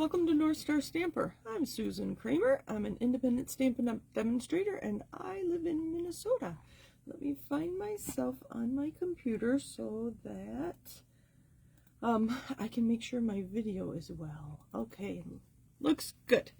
welcome to North Star Stamper. I'm Susan Kramer. I'm an independent Stampin' Up demonstrator and I live in Minnesota. Let me find myself on my computer so that I can make sure my video is well. Okay, looks good.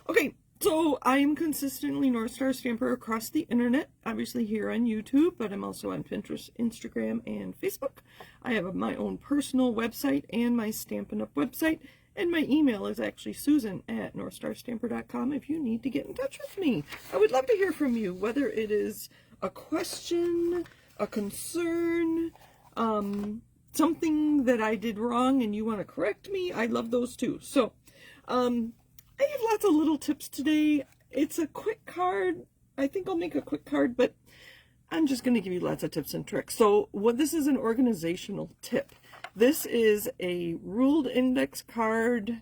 Okay, so I am consistently North Star Stamper across the internet, obviously here on YouTube, but I'm also on Pinterest, Instagram, and Facebook. I have my own personal website and my Stampin' Up website. And my email is actually susan@northstarstamper.com if you need to get in touch with me. I would love to hear from you, whether it is a question, a concern, something that I did wrong and you want to correct me. I love those too. So I have lots of little tips today. It's a quick card. I think I'll make a quick card, but I'm just going to give you lots of tips and tricks. So this is an organizational tip. This is a ruled index card,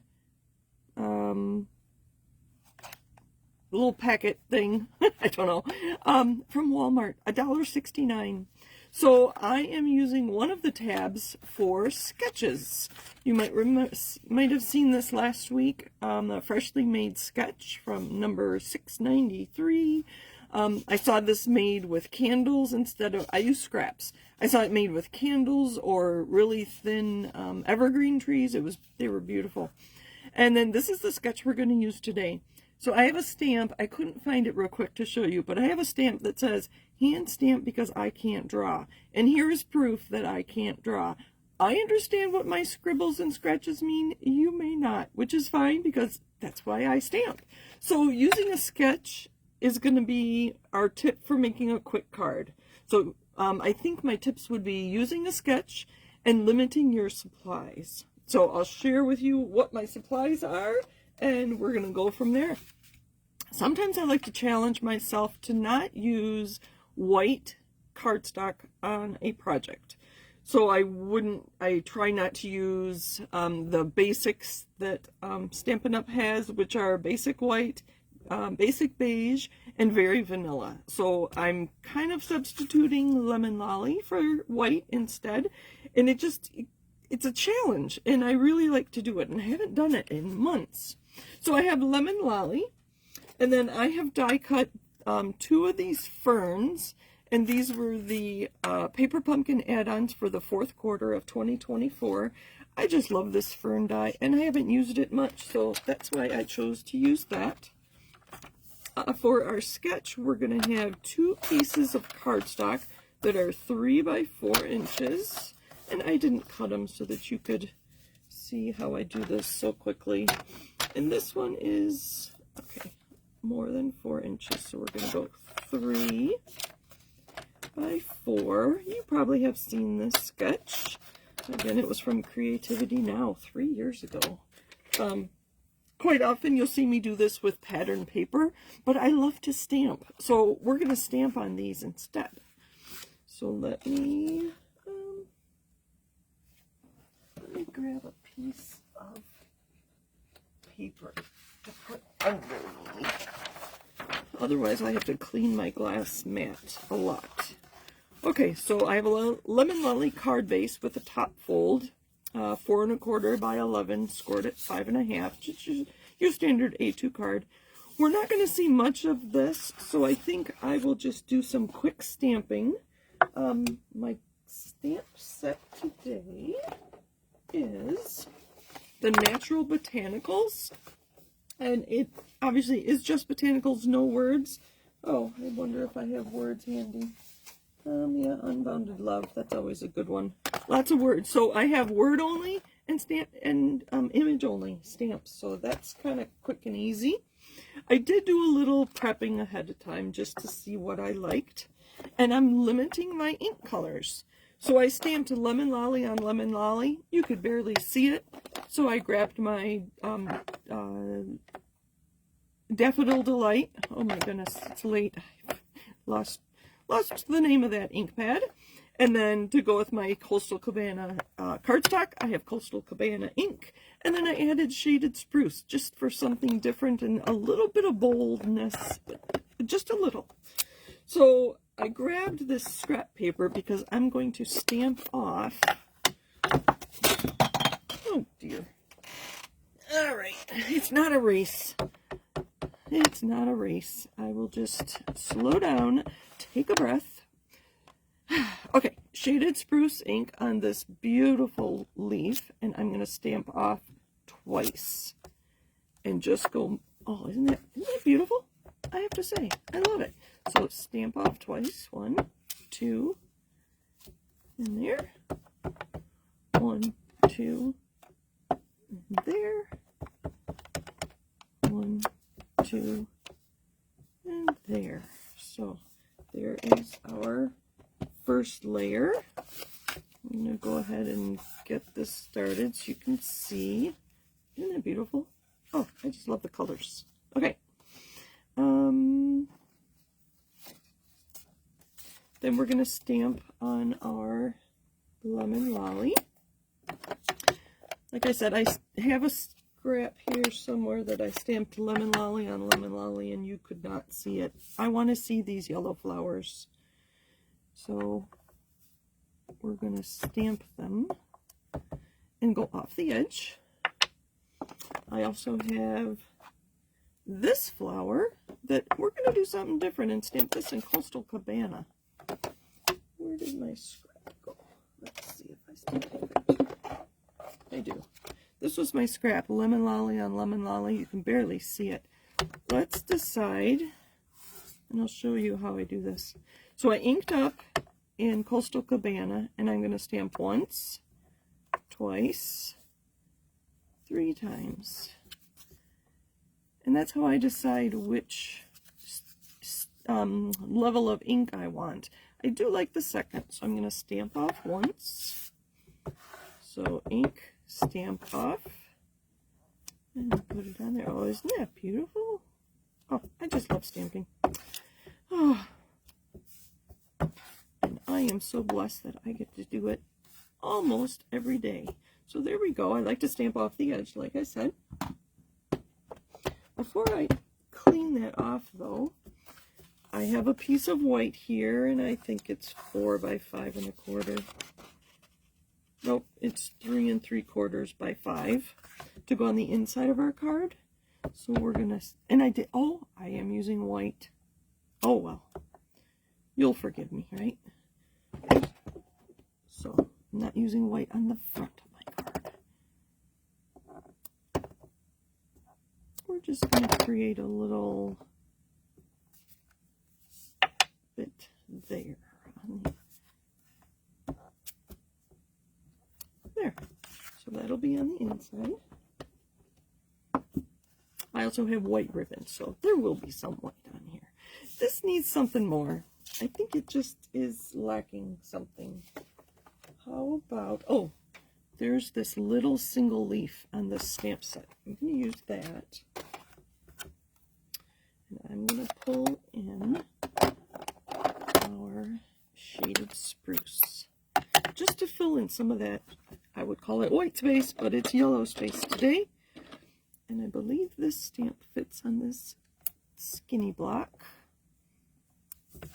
little packet thing, I don't know, from Walmart, $1.69. So I am using one of the tabs for sketches. You might have seen this last week, a freshly made sketch from number 693. I saw this made with candles instead of, I use scraps. I saw it made with candles or really thin evergreen trees. They were beautiful. And then this is the sketch we're going to use today. So I have a stamp. I couldn't find it real quick to show you, but I have a stamp that says, hand stamp because I can't draw. And here is proof that I can't draw. I understand what my scribbles and scratches mean. You may not, which is fine because that's why I stamp. So using a sketch is going to be our tip for making a quick card. So I think my tips would be using a sketch and limiting your supplies. So I'll share with you what my supplies are and we're going to go from there. Sometimes I like to challenge myself to not use white cardstock on a project. So I try not to use the basics that Stampin' Up has, which are basic white, basic beige, and very vanilla. So I'm kind of substituting lemon lolly for white instead, and it's a challenge, and I really like to do it, and I haven't done it in months. So I have lemon lolly, and then I have die cut 2 of these ferns, and these were the paper pumpkin add-ons for the 4th quarter of 2024. I just love this fern die, and I haven't used it much, so that's why I chose to use that. For our sketch, we're going to have 2 pieces of cardstock that are 3 by 4 inches. And I didn't cut them so that you could see how I do this so quickly. And this one is, okay, more than 4 inches. So we're going to go 3 by 4. You probably have seen this sketch. Again, it was from Creativity Now 3 years ago. Quite often you'll see me do this with pattern paper, but I love to stamp. So we're going to stamp on these instead. So let me grab a piece of paper to put underneath. Otherwise I have to clean my glass mat a lot. Okay, so I have a lemon lolly card base with a top fold. 4 1/4 by 11, scored at 5 1/2, just your standard A2 card. We're not going to see much of this, so I think I will just do some quick stamping. My stamp set today is the Natural Botanicals, and it obviously is just botanicals, no words. Oh, I wonder if I have words handy. Yeah, Unbounded Love, that's always a good one. Lots of words. So I have word only and stamp and image only stamps. So that's kind of quick and easy. I did do a little prepping ahead of time just to see what I liked. And I'm limiting my ink colors. So I stamped lemon lolly on lemon lolly. You could barely see it. So I grabbed my Daffodil Delight. Oh my goodness, it's late. I've lost the name of that ink pad. And then to go with my Coastal Cabana cardstock, I have Coastal Cabana ink. And then I added Shaded Spruce just for something different and a little bit of boldness, just a little. So I grabbed this scrap paper because I'm going to stamp off. Oh dear. All right. it's not a race. It's not a race. I will just slow down, take a breath. Okay, Shaded Spruce ink on this beautiful leaf, and I'm going to stamp off twice. And just go, oh, isn't that beautiful? I have to say, I love it. So stamp off twice. 1, 2, in there. 1, 2, and there. 1, 2, and there. So there is our first layer. I'm going to go ahead and get this started so you can see. Isn't that beautiful? Oh, I just love the colors. Okay. Then we're going to stamp on our lemon lolly. Like I said, I have a scrap here somewhere that I stamped lemon lolly on lemon lolly, and you could not see it. I want to see these yellow flowers. So we're going to stamp them and go off the edge. I also have this flower that we're going to do something different and stamp this in Coastal Cabana. Where did my scrap go? Let's see if I stamped it. I do. This was my scrap, lemon lolly on lemon lolly. You can barely see it. Let's decide, and I'll show you how I do this. So I inked up in Coastal Cabana, and I'm going to stamp once, twice, 3 times. And that's how I decide which level of ink I want. I do like the second, so I'm going to stamp off once. So ink, stamp off, and put it on there. Oh, isn't that beautiful? Oh, I just love stamping. Oh, and I am so blessed that I get to do it almost every day. So there we go. I like to stamp off the edge, like I said. Before I clean that off, though, I have a piece of white here, and I think it's 4 by 5 1/4. Nope, it's 3 3/4 by 5 to go on the inside of our card. So we're gonna, and I did, oh, I am using white. Oh, well, you'll forgive me, right? So I'm not using white on the front of my card. We're just going to create a little bit there. There. So that'll be on the inside. I also have white ribbon, so there will be some white on here. This needs something more. I think it just is lacking something. How about, oh, there's this little single leaf on this stamp set. I'm going to use that. And I'm going to pull in our Shaded Spruce. Just to fill in some of that, I would call it white space, but it's yellow space today. And I believe this stamp fits on this skinny block. And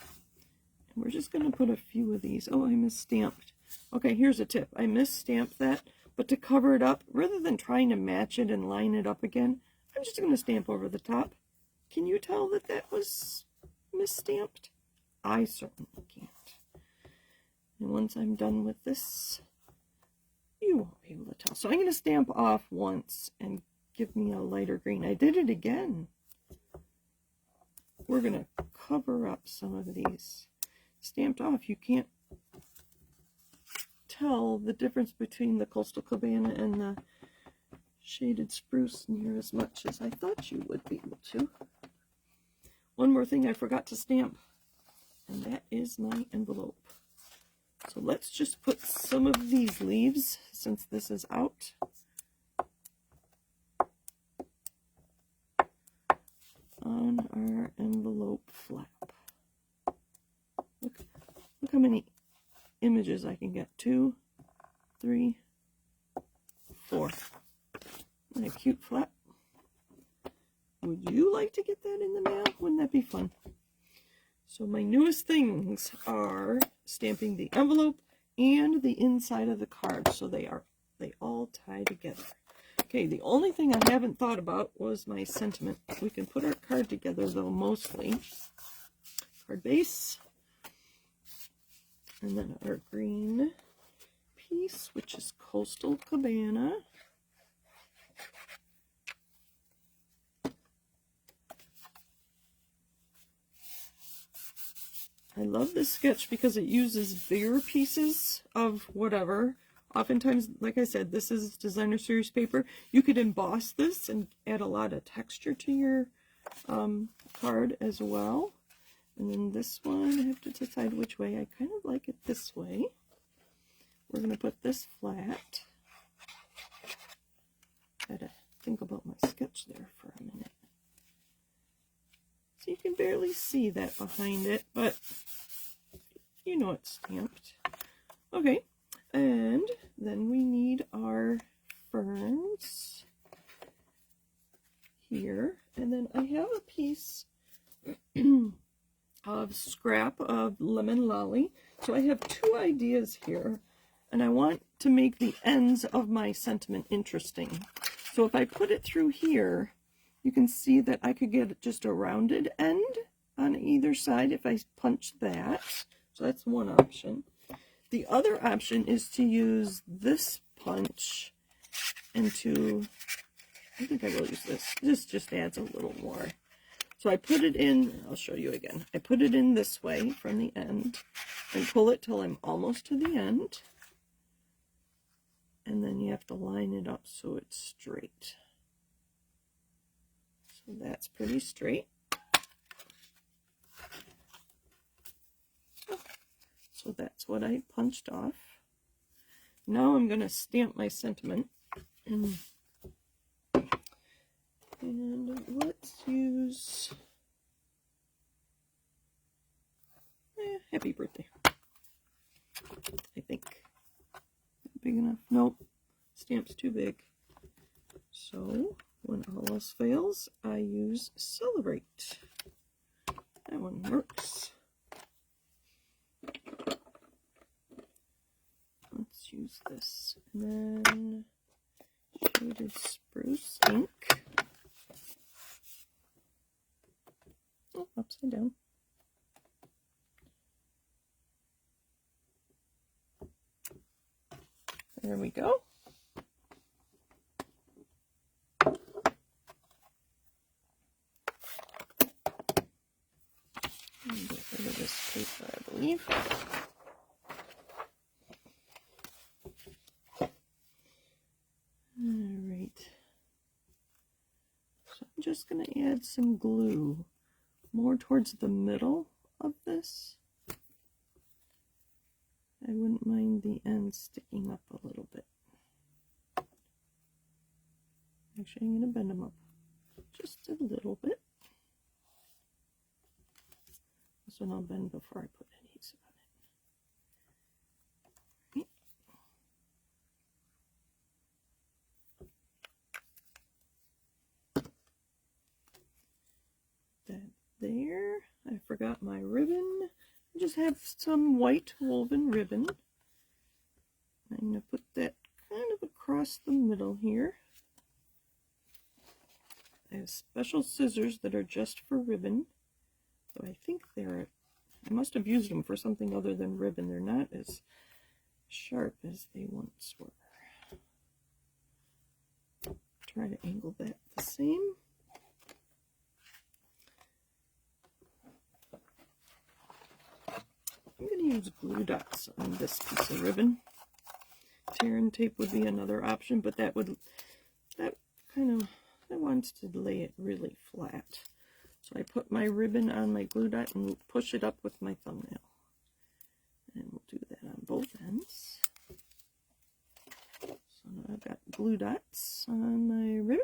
we're just going to put a few of these. Oh, I misstamped. Okay, here's a tip. I misstamped that, but to cover it up, rather than trying to match it and line it up again, I'm just going to stamp over the top. Can you tell that that was misstamped? I certainly can't. And once I'm done with this, you won't be able to tell. So I'm going to stamp off once and give me a lighter green. I did it again. We're going to cover up some of these. Stamped off, you can't tell the difference between the Coastal Cabana and the Shaded Spruce near as much as I thought you would be able to. One more thing I forgot to stamp, and that is my envelope. So let's just put some of these leaves, since this is out, on our envelope flap. Look how many images I can get. 2, 3, 4. And a cute flap. Would you like to get that in the mail? Wouldn't that be fun? So my newest things are stamping the envelope and the inside of the card, so they all tie together. Okay, the only thing I haven't thought about was my sentiment. We can put our card together, though, mostly. Card base. And then our green piece, which is Coastal Cabana. I love this sketch because it uses bigger pieces of whatever. Oftentimes, like I said, this is designer series paper. You could emboss this and add a lot of texture to your card as well. And then this one, I have to decide which way. I kind of like it this way. We're going to put this flat. I had to think about my sketch there for a minute. So you can barely see that behind it, but you know it's stamped. Okay, and then we need our ferns here. And then I have a piece of scrap of lemon lolly. So I have two ideas here, and I want to make the ends of my sentiment interesting. So if I put it through here, you can see that I could get just a rounded end on either side if I punch that. So that's one option. The other option is to use this punch and to, I think I will use this. This just adds a little more. So I put it in, I'll show you again. I put it in this way from the end and pull it till I'm almost to the end. And then you have to line it up so it's straight. So that's pretty straight. So that's what I punched off. Now I'm going to stamp my sentiment. And let's use happy birthday. I think. Big enough? Nope. Stamp's too big. So when all else fails, I use celebrate. That one works. Let's use this. And then Shaded Spruce ink. Oh, upside down. There we go. Get rid of this paper, I believe. Alright. So I'm just going to add some glue more towards the middle of this. I wouldn't mind the ends sticking up a little bit. Actually, I'm going to bend them up just a little bit. This one I'll bend before I put adhesive on it. That there. I forgot my ribbon. I just have some white woven ribbon. I'm going to put that kind of across the middle here. I have special scissors that are just for ribbon. So I think I must have used them for something other than ribbon. They're not as sharp as they once were. Try to angle that the same. I'm going to use glue dots on this piece of ribbon. Tear and tape would be another option, but that wants to lay it really flat. So I put my ribbon on my glue dot and push it up with my thumbnail. And we'll do that on both ends. So now I've got glue dots on my ribbon.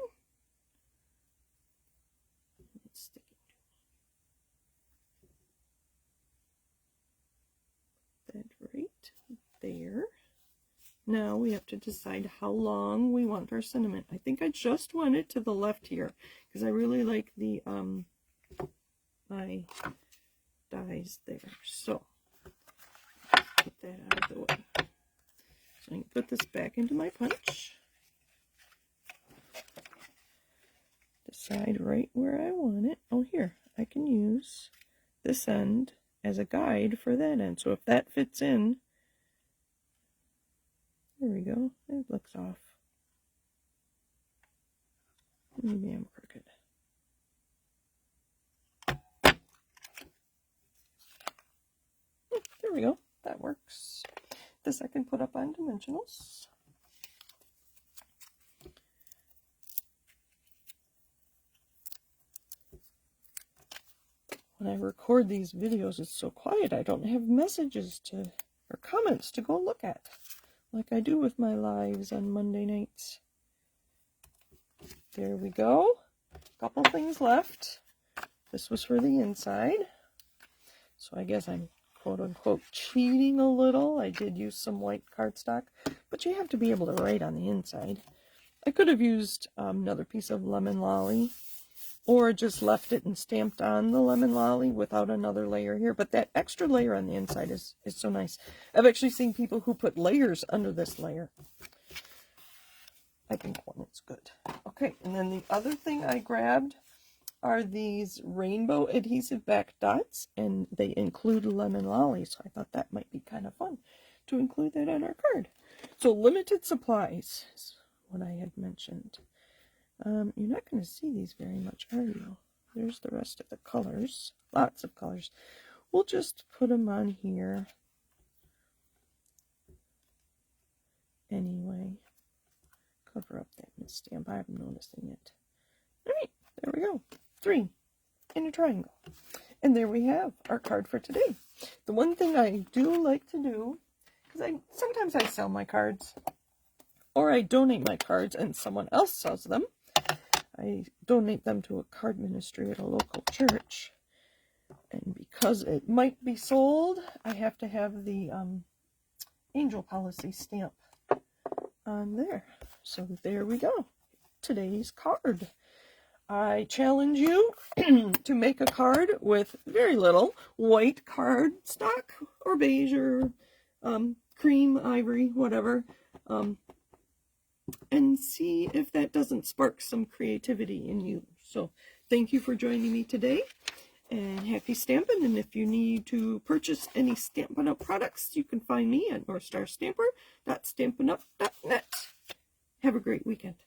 It's sticking to that right there. Now we have to decide how long we want our sentiment. I think I just want it to the left here because I really like the my dies there. So put that out of the way. So I can put this back into my punch. guide right where I want it. Oh, here, I can use this end as a guide for that end. So if that fits in, there we go. It looks off. Maybe I'm crooked. There we go. That works. This I can put up on dimensionals. When I record these videos, it's so quiet I don't have messages to or comments to go look at, like I do with my lives on Monday nights. There we go. Couple things left. This was for the inside. So I guess I'm quote-unquote cheating a little. I did use some white cardstock, but you have to be able to write on the inside. I could have used another piece of lemon lolly, or just left it and stamped on the lemon lolly without another layer here. But that extra layer on the inside is so nice. I've actually seen people who put layers under this layer. I think one is good. Okay, and then the other thing I grabbed are these rainbow adhesive back dots, and they include lemon lolly, so I thought that might be kind of fun to include that on our card. So limited supplies is what I had mentioned. You're not going to see these very much, are you? There's the rest of the colors. Lots of colors. We'll just put them on here anyway. Cover up that misstamp. I'm noticing it. Alright, there we go. 3 in a triangle. And there we have our card for today. The one thing I do like to do, because sometimes I sell my cards, or I donate my cards and someone else sells them. I donate them to a card ministry at a local church. And because it might be sold, I have to have the angel policy stamp on there. So there we go. Today's card. I challenge you to make a card with very little white cardstock or beige or cream, ivory, whatever. And see if that doesn't spark some creativity in you. So thank you for joining me today, and happy stamping. And if you need to purchase any Stampin' Up products, you can find me at northstarstamper.stampinup.net. Have a great weekend.